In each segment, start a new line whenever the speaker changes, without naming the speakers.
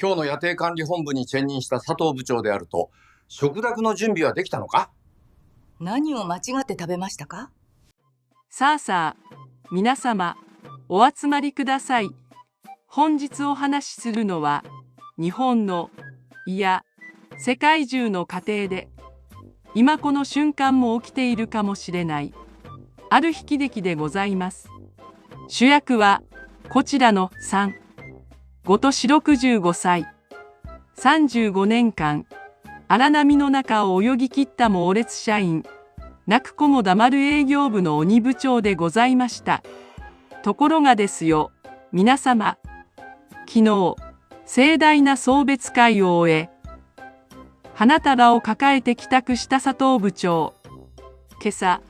今日の野邸管理本部に兼任した佐藤部長であると、食卓の準備はできたのか？
何を間違って食べましたか？
さあさあ、皆様、お集まりください。本日お話しするのは、日本の、いや、世界中の家庭で、今この瞬間も起きているかもしれない、ある悲劇でございます。主役は、こちらの3、5年65歳、35年間、荒波の中を泳ぎ切った猛烈社員、泣く子も黙る営業部の鬼部長でございました。ところがですよ、皆様、昨日、盛大な送別会を終え、花束を抱えて帰宅した佐藤部長。今朝、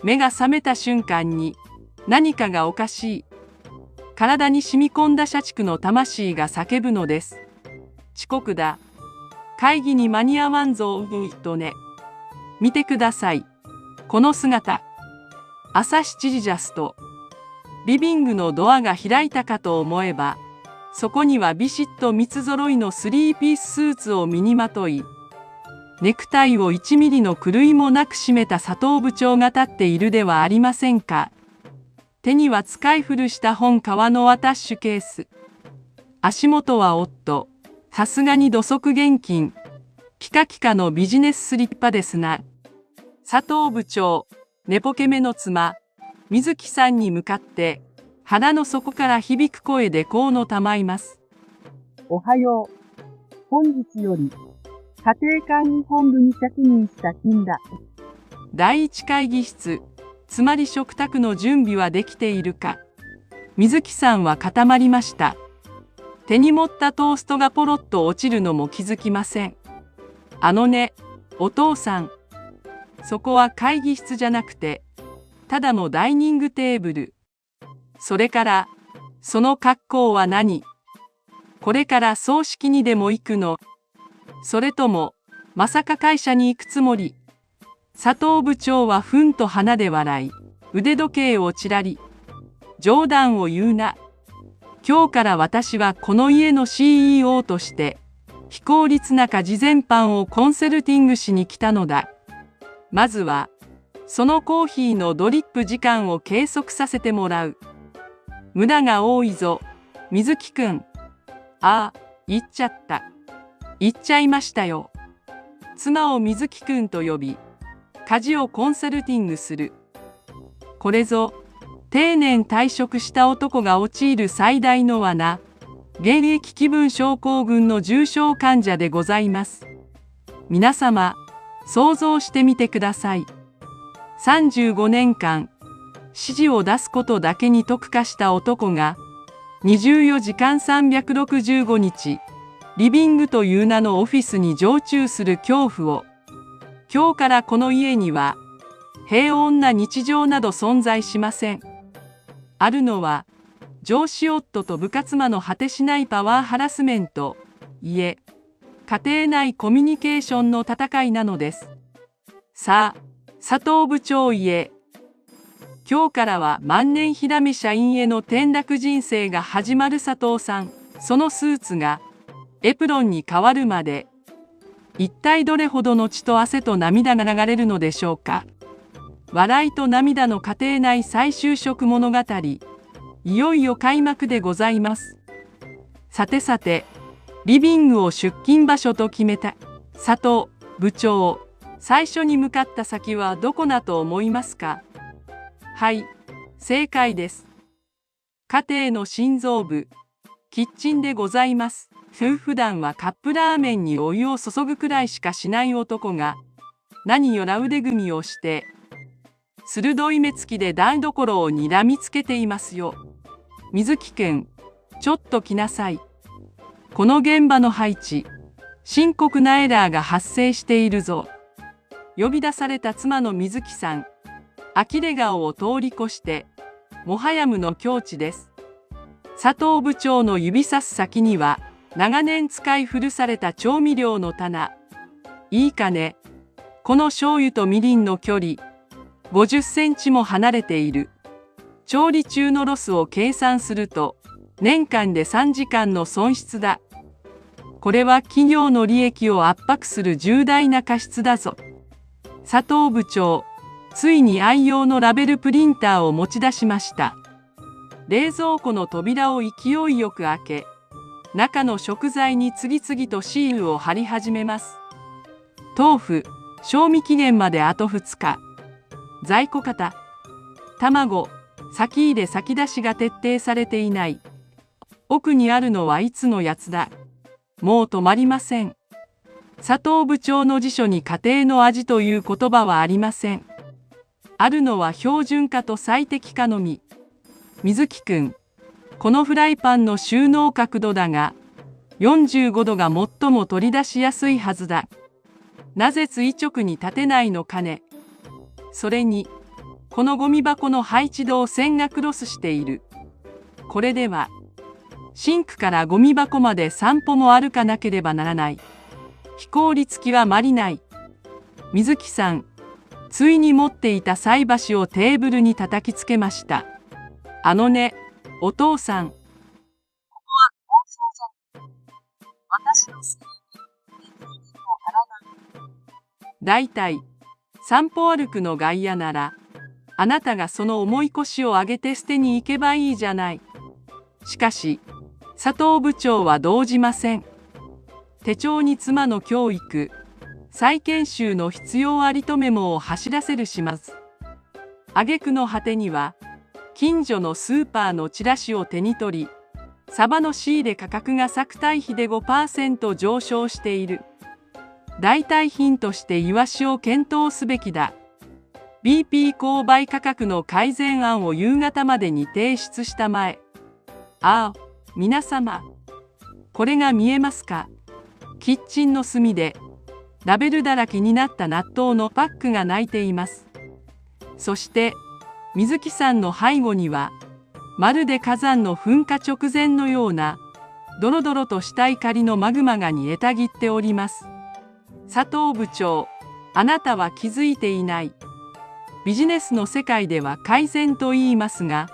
目が覚めた瞬間に、何かがおかしい。体に染み込んだ社畜の魂が叫ぶのです。遅刻だ。会議に間に合わんぞ、とね。見てください。この姿。朝7時ジャスト。リビングのドアが開いたかと思えば、そこにはビシッと三つ揃いのスリーピーススーツを身にまとい、ネクタイを1ミリの狂いもなく締めた佐藤部長が立っているではありませんか。手には使い古した本革のアタッシュケース。足元は夫、さすがに土足現金。ピカピカのビジネススリッパですな。佐藤部長、寝ぽけめの妻、水木さんに向かって、腹の底から響く声でこうのたまいます。
おはよう。本日より、家庭管理本部に着任した金だ。
第一会議室。つまり食卓の準備はできているか。水木さんは固まりました。手に持ったトーストがポロッと落ちるのも気づきません。あのね、お父さん。そこは会議室じゃなくて、ただのダイニングテーブル。それから、その格好は何？これから葬式にでも行くの？それとも、まさか会社に行くつもり？佐藤部長はふんと鼻で笑い、腕時計をちらり。冗談を言うな。今日から私はこの家の CEO として、非効率な家事全般をコンサルティングしに来たのだ。まずは、そのコーヒーのドリップ時間を計測させてもらう。無駄が多いぞ、水木くん。ああ、言っちゃった。言っちゃいましたよ。妻を水木くんと呼び、家事をコンサルティングする。これぞ、定年退職した男が陥る最大の罠、現役気分症候群の重症患者でございます。皆様、想像してみてください。35年間、指示を出すことだけに特化した男が、24時間365日、リビングという名のオフィスに常駐する恐怖を、今日からこの家には平穏な日常など存在しません。あるのは上司夫と部下妻の果てしないパワーハラスメント、いえ、家庭内コミュニケーションの戦いなのです。さあ、佐藤部長へ。今日からは万年ヒラメ社員への転落人生が始まる佐藤さん。そのスーツがエプロンに変わるまで。一体どれほどの血と汗と涙が流れるのでしょうか。笑いと涙の家庭内再就職物語。いよいよ開幕でございます。さてさて、リビングを出勤場所と決めた佐藤部長。最初に向かった先はどこだと思いますか？はい、正解です。家庭の心臓部、キッチンでございます。普段はカップラーメンにお湯を注ぐくらいしかしない男が、何やら腕組みをして、鋭い目つきで台所をにらみつけていますよ。水木くん、ちょっと来なさい。この現場の配置、深刻なエラーが発生しているぞ。呼び出された妻の水木さん、呆れ顔を通り越して、もはや無の境地です。佐藤部長の指さす先には、長年使い古された調味料の棚。いいかね。この醤油とみりんの距離、50センチも離れている。調理中のロスを計算すると、年間で3時間の損失だ。これは企業の利益を圧迫する重大な過失だぞ。佐藤部長、ついに愛用のラベルプリンターを持ち出しました。冷蔵庫の扉を勢いよく開け、中の食材に次々とシールを貼り始めます。豆腐、賞味期限まであと2日。在庫型。卵、先入れ先出しが徹底されていない。奥にあるのはいつのやつだ。もう止まりません。佐藤部長の辞書に家庭の味という言葉はありません。あるのは標準化と最適化のみ。水木くん、このフライパンの収納角度だが、45度が最も取り出しやすいはずだ。なぜ垂直に立てないのかね。それに、このゴミ箱の配置道線がクロスしている。これでは、シンクからゴミ箱まで3歩も歩かなければならない。非効率極まりない。水木さん、ついに持っていた菜箸をテーブルに叩きつけました。あのね、お父さん。ここは放送じゃ。私のせいにもならない。だいたい散歩歩くのが嫌なら、あなたがその重い腰を上げて捨てに行けばいいじゃない。しかし、佐藤部長は動じません。手帳に妻の教育、再研修の必要ありとメモを走らせるします。挙句の果てには、近所のスーパーのチラシを手に取り、サバの仕入れ価格が昨対比で 5% 上昇している。代替品としてイワシを検討すべきだ。BP 購買価格の改善案を夕方までに提出したまえ。ああ、皆様、これが見えますか。キッチンの隅で、ラベルだらけになった納豆のパックが鳴いています。そして、水木さんの背後には、まるで火山の噴火直前のような、ドロドロとした怒りのマグマが煮えたぎっております。佐藤部長、あなたは気づいていない。ビジネスの世界では改善と言いますが、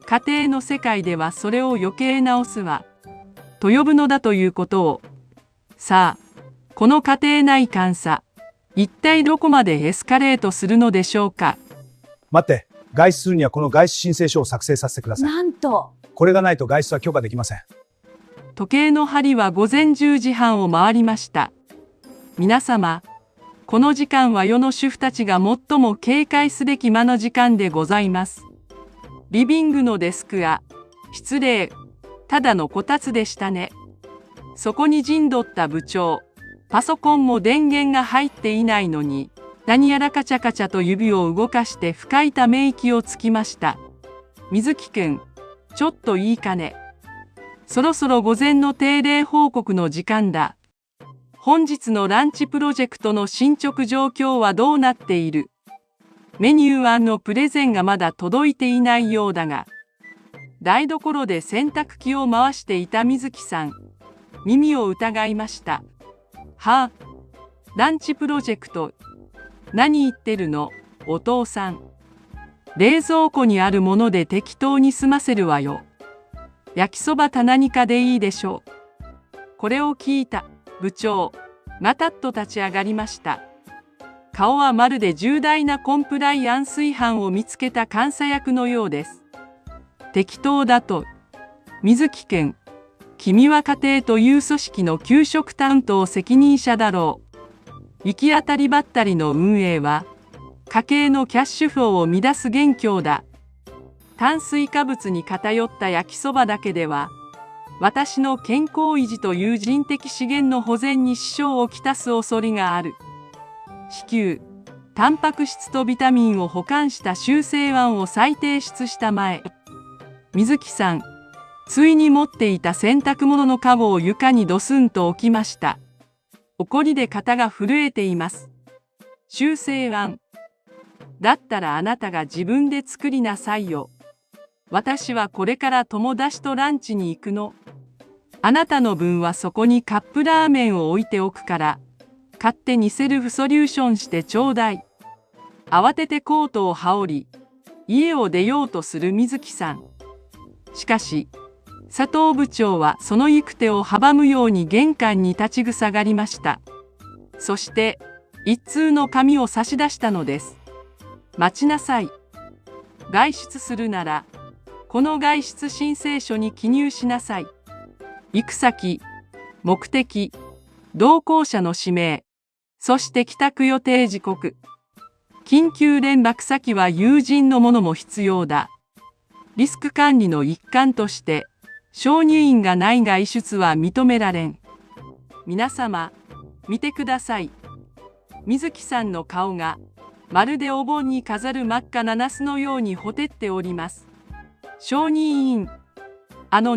家庭の世界ではそれを余計直すわ、と呼ぶのだということを。さあ、この家庭内監査、一体どこまでエスカレートするのでしょうか。
待って、外出するにはこの外出申請書を作成させてください。
なんと。
これがないと外出は許可できません。
時計の針は午前10時半を回りました。皆様、この時間は世の主婦たちが最も警戒すべき間の時間でございます。リビングのデスクは、失礼、ただのこたつでしたね。そこに陣取った部長、パソコンも電源が入っていないのに、何やらカチャカチャと指を動かして深いため息をつきました。水木くん、ちょっといいかね。そろそろ午前の定例報告の時間だ。本日のランチプロジェクトの進捗状況はどうなっている？メニュー案のプレゼンがまだ届いていないようだが、台所で洗濯機を回していた水木さん、耳を疑いました。はあ、ランチプロジェクト、何言ってるの、お父さん。冷蔵庫にあるもので適当に済ませるわよ。焼きそば棚にかでいいでしょう。これを聞いた部長、ガタッと立ち上がりました。顔はまるで重大なコンプライアンス違反を見つけた監査役のようです。適当だと。水木くん、君は家庭という組織の給食担当責任者だろう。行き当たりばったりの運営は、家計のキャッシュフローを乱す元凶だ。炭水化物に偏った焼きそばだけでは、私の健康維持という人的資源の保全に支障をきたす恐れがある。至急、タンパク質とビタミンを補完した修正案を再提出したまえ。水木さん、ついに持っていた洗濯物のかごを床にドスンと置きました。怒りで肩が震えています。修正案。だったらあなたが自分で作りなさいよ。私はこれから友達とランチに行くの。あなたの分はそこにカップラーメンを置いておくから、勝手にセルフソリューションしてちょうだい。慌ててコートを羽織り、家を出ようとする水木さん。しかし、佐藤部長はその行く手を阻むように玄関に立ちふさがりました。そして一通の紙を差し出したのです。待ちなさい。外出するならこの外出申請書に記入しなさい。行く先、目的、同行者の氏名、そして帰宅予定時刻。緊急連絡先は友人のものも必要だ。リスク管理の一環として承認印がない外出は認められん。皆様、見てください。水木さんの顔がまるでお盆に飾る真っ赤なナスのようにほてっております。承認印。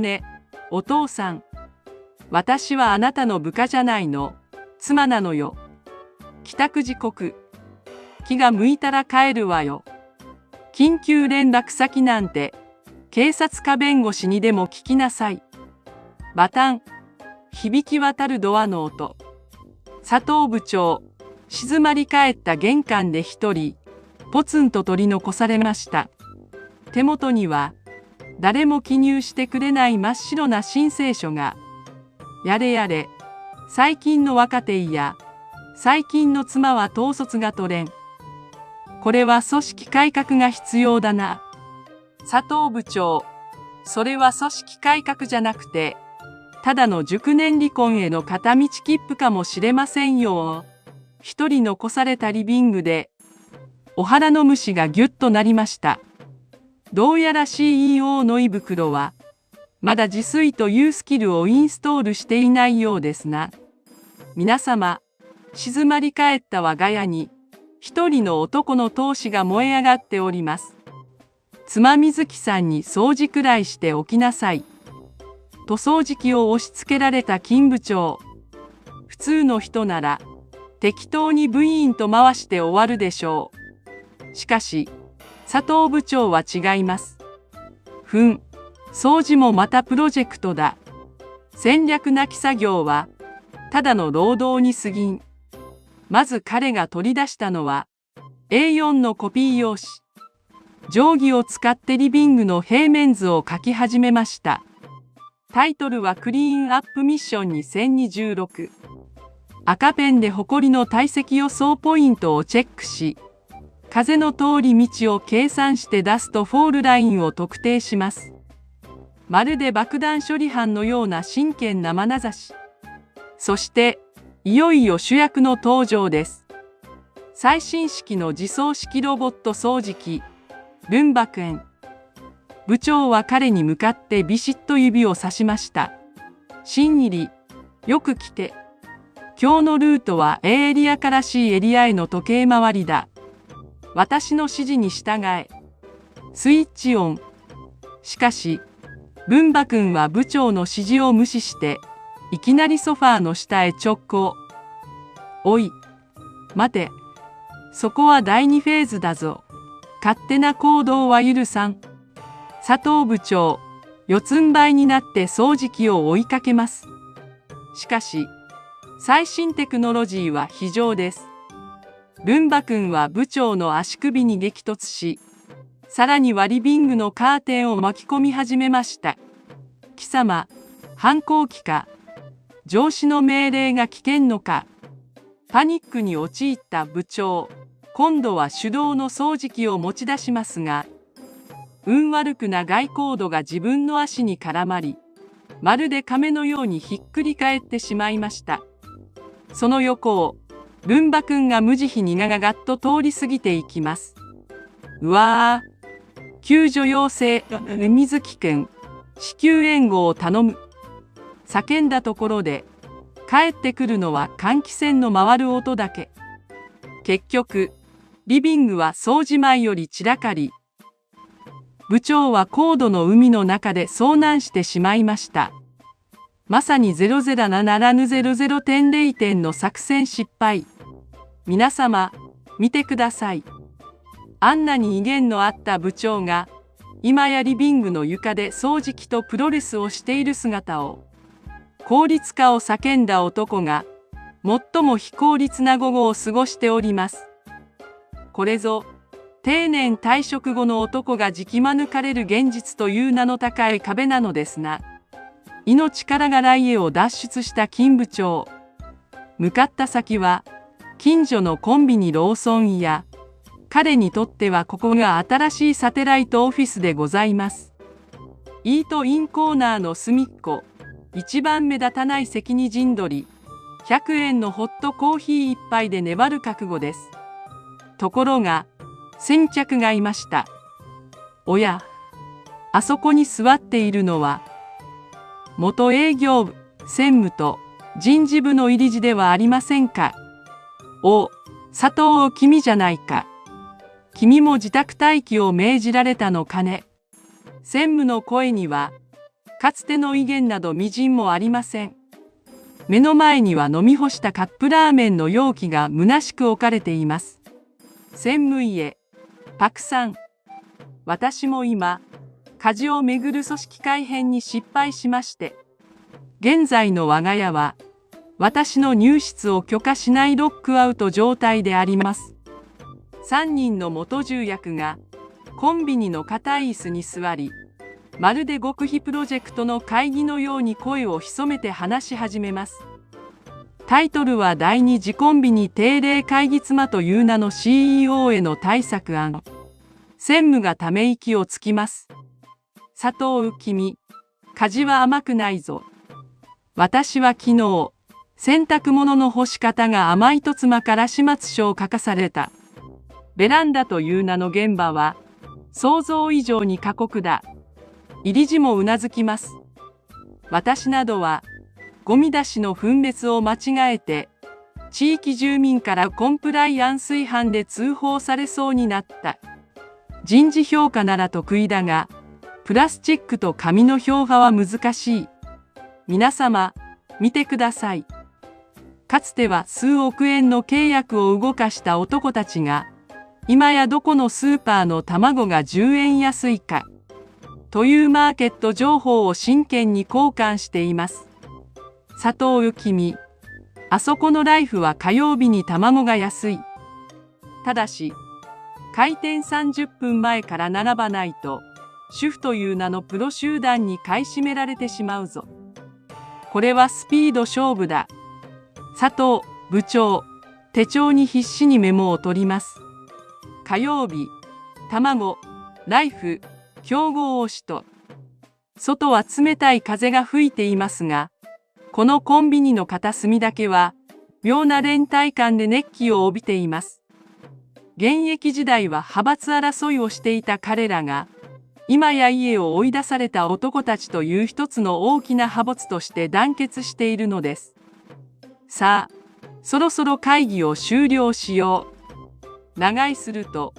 ね、お父さん。私はあなたの部下じゃないの。妻なのよ。帰宅時刻。気が向いたら帰るわよ。緊急連絡先なんて警察か弁護士にでも聞きなさい。バタン。響き渡るドアの音。佐藤部長、静まり返った玄関で一人、ポツンと取り残されました。手元には、誰も記入してくれない真っ白な申請書が、やれやれ、最近の若手や、最近の妻は統率が取れん。これは組織改革が必要だな。佐藤部長、それは組織改革じゃなくて、ただの熟年離婚への片道切符かもしれませんよ。一人残されたリビングで、お腹の虫がぎゅっとなりました。どうやら CEO の胃袋は、まだ自炊というスキルをインストールしていないようですな。皆様、静まり返った我が家に、一人の男の闘志が燃え上がっております。妻水木さんに掃除くらいしておきなさい。と掃除機を押し付けられた金部長。普通の人なら適当に部員と回して終わるでしょう。しかし佐藤部長は違います。掃除もまたプロジェクトだ。戦略なき作業はただの労働に過ぎん。まず彼が取り出したのは A4 のコピー用紙。定規を使ってリビングの平面図を描き始めました。タイトルはクリーンアップミッション2026。赤ペンで埃の堆積予想ポイントをチェックし、風の通り道を計算して出すとフォールラインを特定します。まるで爆弾処理班のような真剣な眼差し。そして、いよいよ主役の登場です。最新式の自走式ロボット掃除機、ルンバクエン。部長は彼に向かってビシッと指をさしました。新入り、よく来て。今日のルートは A エリアから C エリアへの時計回りだ。私の指示に従え。スイッチオン。しかし、ルンバ君は部長の指示を無視して、いきなりソファーの下へ直行。おい、待て。そこは第2フェーズだぞ。勝手な行動は許さん。佐藤部長、四つん這いになって掃除機を追いかけます。しかし、最新テクノロジーは非常です。ルンバ君は部長の足首に激突し、さらにはリビングのカーテンを巻き込み始めました。貴様、反抗期か。上司の命令が危険のか。パニックに陥った部長、今度は手動の掃除機を持ち出しますが、運悪く長いコードが自分の足に絡まり、まるで亀のようにひっくり返ってしまいました。その横を、ルンバ君が無慈悲にガガガッと通り過ぎていきます。うわー、救助要請、水木君、至急援護を頼む。叫んだところで、帰ってくるのは換気扇の回る音だけ。結局、リビングは掃除前より散らかり、部長は高度の海の中で遭難してしまいました。まさに007ならぬ00.0点の作戦失敗。皆様、見てください。あんなに威厳のあった部長が、今やリビングの床で掃除機とプロレスをしている姿を、効率化を叫んだ男が、最も非効率な午後を過ごしております。これぞ、定年退職後の男がじき免れる現実という名の高い壁なのですな。命からがら家を脱出した金部長。向かった先は近所のコンビニローソンや、彼にとってはここが新しいサテライトオフィスでございます。イートインコーナーの隅っこ、一番目立たない席に陣取り、100円のホットコーヒー一杯で粘る覚悟です。ところが、先客がいました。おや、あそこに座っているのは、元営業部、専務と人事部の入り時ではありませんか。お、佐藤君じゃないか。君も自宅待機を命じられたのかね。専務の声には、かつての威厳などみじんもありません。目の前には飲み干したカップラーメンの容器が虚しく置かれています。専務医へ、パクさん。私も今、家事をめぐる組織改編に失敗しまして、現在の我が家は、私の入室を許可しないロックアウト状態であります。3人の元重役が、コンビニの硬い椅子に座り、まるで極秘プロジェクトの会議のように声を潜めて話し始めます。タイトルは第二次コンビニ定例会議妻という名の CEO への対策案。専務がため息をつきます。佐藤君、家事は甘くないぞ。私は昨日、洗濯物の干し方が甘いと妻から始末書を書かされた。ベランダという名の現場は、想像以上に過酷だ。入り時もうなずきます。私などは、ゴミ出しの分別を間違えて、地域住民からコンプライアンス違反で通報されそうになった。人事評価なら得意だが、プラスチックと紙の評価は難しい。皆様、見てください。かつては数億円の契約を動かした男たちが、今やどこのスーパーの卵が10円安いか、というマーケット情報を真剣に交換しています。佐藤君、あそこのライフは火曜日に卵が安い。ただし、開店30分前から並ばないと、主婦という名のプロ集団に買い占められてしまうぞ。これはスピード勝負だ。佐藤部長、手帳に必死にメモを取ります。火曜日、卵、ライフ、競合推しと。外は冷たい風が吹いていますが、このコンビニの片隅だけは、妙な連帯感で熱気を帯びています。現役時代は派閥争いをしていた彼らが、今や家を追い出された男たちという一つの大きな派閥として団結しているのです。さあ、そろそろ会議を終了しよう。長居すると、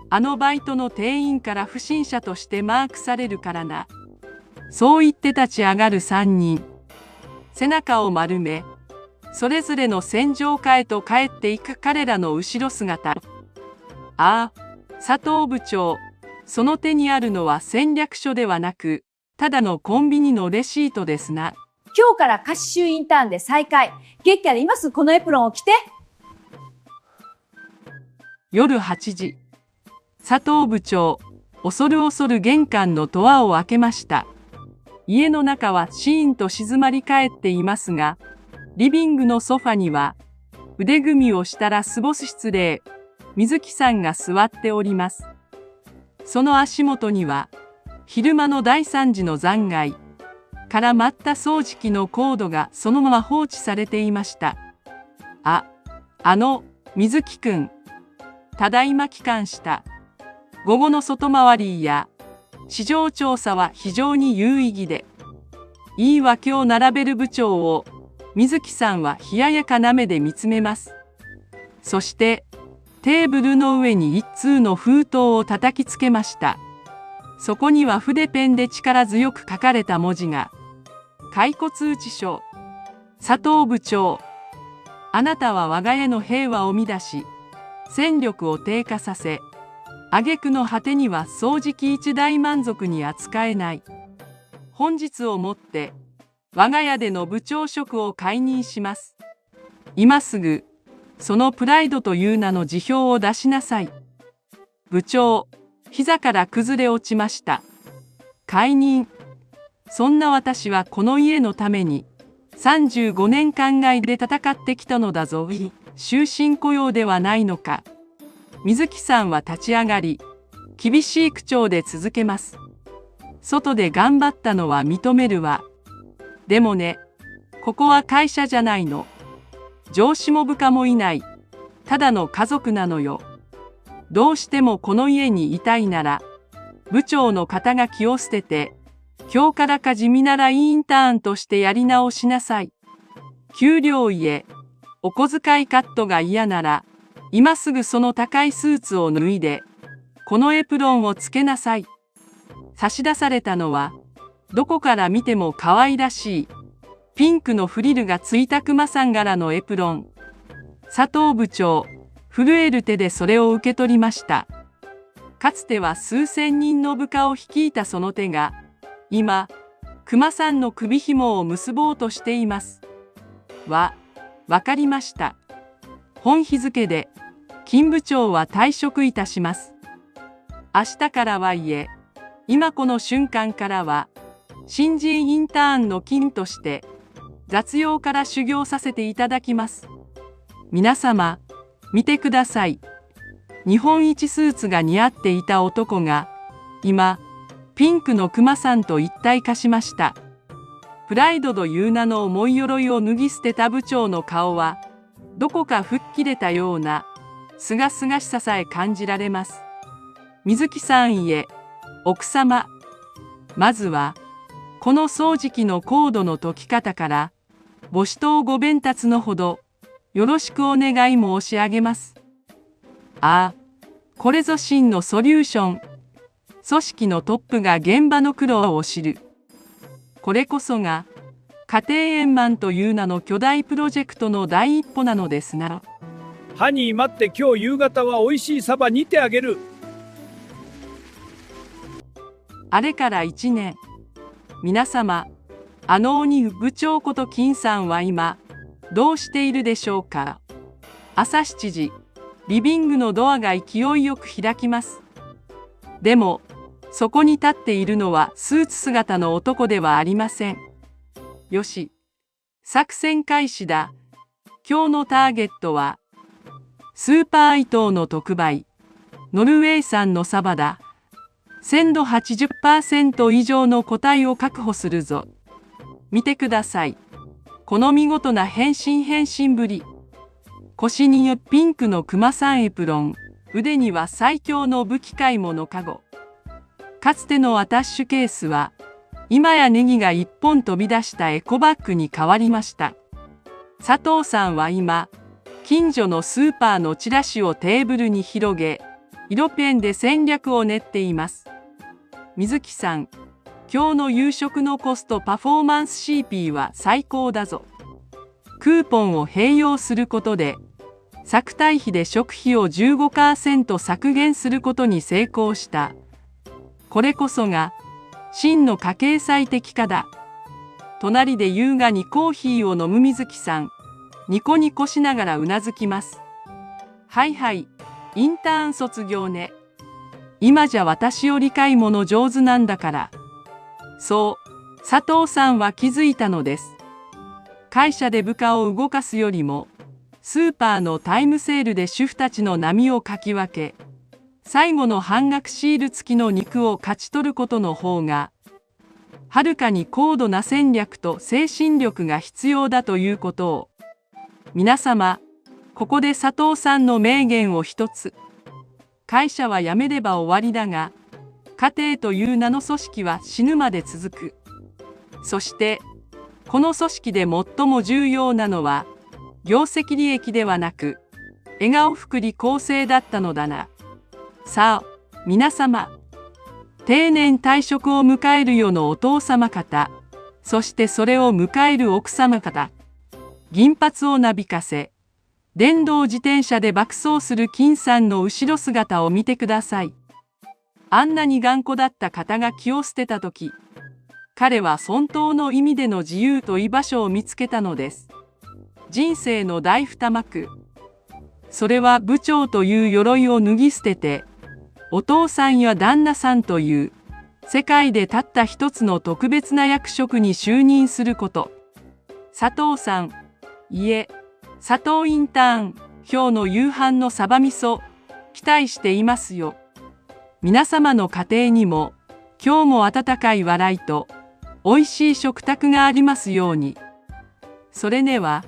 あのバイトの店員から不審者としてマークされるからな。そう言って立ち上がる3人。背中を丸め、それぞれの戦場下へと帰っていく彼らの後ろ姿。ああ、佐藤部長、その手にあるのは戦略書ではなく、ただのコンビニのレシートですな。
今日から夏至週インターンで再開。月下で今すぐこのエプロンを着て。
夜8時。佐藤部長、恐る恐る玄関のドアを開けました。家の中はシーンと静まり返っていますが、リビングのソファには、腕組みをしたら過ごす失礼、水木さんが座っております。その足元には、昼間の第3次の残骸、絡まった掃除機のコードがそのまま放置されていました。水木くん。ただいま帰還した。午後の外回りや市場調査は非常に有意義で、いい訳を並べる部長を水木さんは冷ややかな目で見つめます。そしてテーブルの上に一通の封筒を叩きつけました。そこには筆ペンで力強く書かれた文字が、解雇通知書。佐藤部長、あなたは我が家の平和を乱し、戦力を低下させ、挙句の果てには掃除機一大満足に扱えない。本日をもって、我が家での部長職を解任します。今すぐ、そのプライドという名の辞表を出しなさい。部長、膝から崩れ落ちました。解任。そんな私はこの家のために35年間外で戦ってきたのだぞ。終身雇用ではないのか。水木さんは立ち上がり、厳しい口調で続けます。外で頑張ったのは認めるわ。でもね、ここは会社じゃないの。上司も部下もいない。ただの家族なのよ。どうしてもこの家にいたいなら、部長の肩書きを捨てて、今日からか地味ならインターンとしてやり直しなさい。給料言え、お小遣いカットが嫌なら、今すぐその高いスーツを脱いで、このエプロンをつけなさい。差し出されたのは、どこから見ても可愛らしい、ピンクのフリルがついたクマさん柄のエプロン。佐藤部長、震える手でそれを受け取りました。かつては数千人の部下を率いたその手が、今、クマさんの首紐を結ぼうとしています。わかりました。本日付で、金部長は退職いたします。明日からはいえ、今この瞬間からは、新人インターンの金として、雑用から修行させていただきます。皆様、見てください。日本一スーツが似合っていた男が、今、ピンクのクマさんと一体化しました。プライドという名の重い鎧を脱ぎ捨てた部長の顔は、どこか吹っ切れたような、すがすがしささえ感じられます。水木さんへ、奥様。まずは、この掃除機のコードの解き方から、ご指導ご鞭達のほど、よろしくお願い申し上げます。ああ、これぞ真のソリューション。組織のトップが現場の苦労を知る。これこそが、家庭円満という名の巨大プロジェクトの第一歩なのですな。
ハニー待って、今日夕方は美味しいサバ煮てあげる。
あれから1年。皆様、あの鬼部長こと金さんは今、どうしているでしょうか。朝7時、リビングのドアが勢いよく開きます。でも、そこに立っているのはスーツ姿の男ではありません。よし、作戦開始だ。今日のターゲットは、スーパーイトーの特売、ノルウェー産のサバだ。鮮度 80% 以上の個体を確保するぞ。見てください。この見事な変身ぶり。腰にピンクのクマさんエプロン、腕には最強の武器買い物かご。かつてのアタッシュケースは、今やネギが一本飛び出したエコバッグに変わりました。佐藤さんは今、近所のスーパーのチラシをテーブルに広げ、色ペンで戦略を練っています。水木さん、今日の夕食のコストパフォーマンス CP は最高だぞ。クーポンを併用することで、作対費で食費を 15% 削減することに成功した。これこそが、真の家計最適化だ。隣で優雅にコーヒーを飲む水木さん、ニコニコしながらうなずきます。はいはい、インターン卒業ね。今じゃ私より買い物上手なんだから。そう、佐藤さんは気づいたのです。会社で部下を動かすよりも、スーパーのタイムセールで主婦たちの波をかき分け、最後の半額シール付きの肉を勝ち取ることの方が、はるかに高度な戦略と精神力が必要だということを。皆様、ここで佐藤さんの名言を一つ。会社は辞めれば終わりだが、家庭という名の組織は死ぬまで続く。そして、この組織で最も重要なのは、業績利益ではなく、笑顔福利厚生だったのだな。さあ、皆様、定年退職を迎える世のお父様方、そしてそれを迎える奥様方、銀髪をなびかせ、電動自転車で爆走する金さんの後ろ姿を見てください。あんなに頑固だった肩が気を捨てたとき、彼は本当の意味での自由と居場所を見つけたのです。人生の第二幕。それは部長という鎧を脱ぎ捨てて、お父さんや旦那さんという世界でたった一つの特別な役職に就任すること。佐藤さん、いえ、佐藤インターン、今日の夕飯のサバ味噌、期待していますよ。皆様の家庭にも、今日も温かい笑いと、美味しい食卓がありますように。それでは、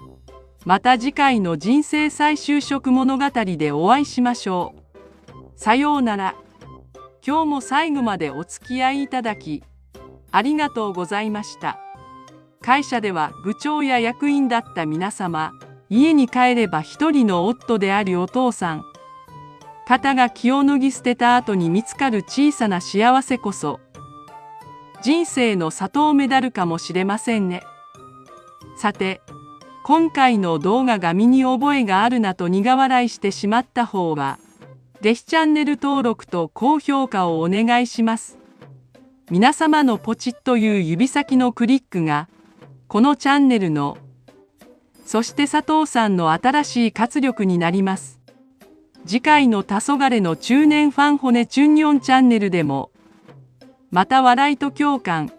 また次回の人生再就職物語でお会いしましょう。さようなら。今日も最後までお付き合いいただき、ありがとうございました。会社では部長や役員だった皆様、家に帰れば一人の夫でありお父さん。肩が気を脱ぎ捨てた後に見つかる小さな幸せこそ、人生の砂糖メダルかもしれませんね。さて、今回の動画が身に覚えがあるなと苦笑いしてしまった方は、ぜひチャンネル登録と高評価をお願いします。皆様のポチッという指先のクリックが、このチャンネルの、そして佐藤さんの新しい活力になります。次回の黄昏の中年ファン骨チュンニョンチャンネルでも、また笑いと共感、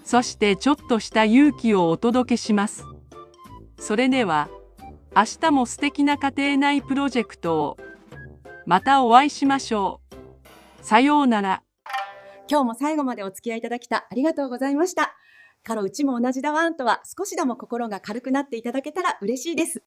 そしてちょっとした勇気をお届けします。それでは、明日も素敵な家庭内プロジェクトを、またお会いしましょう。さようなら。
今日も最後までお付き合いいただきありがとうございました。うちも同じだワンとは少しでも心が軽くなっていただけたら嬉しいです。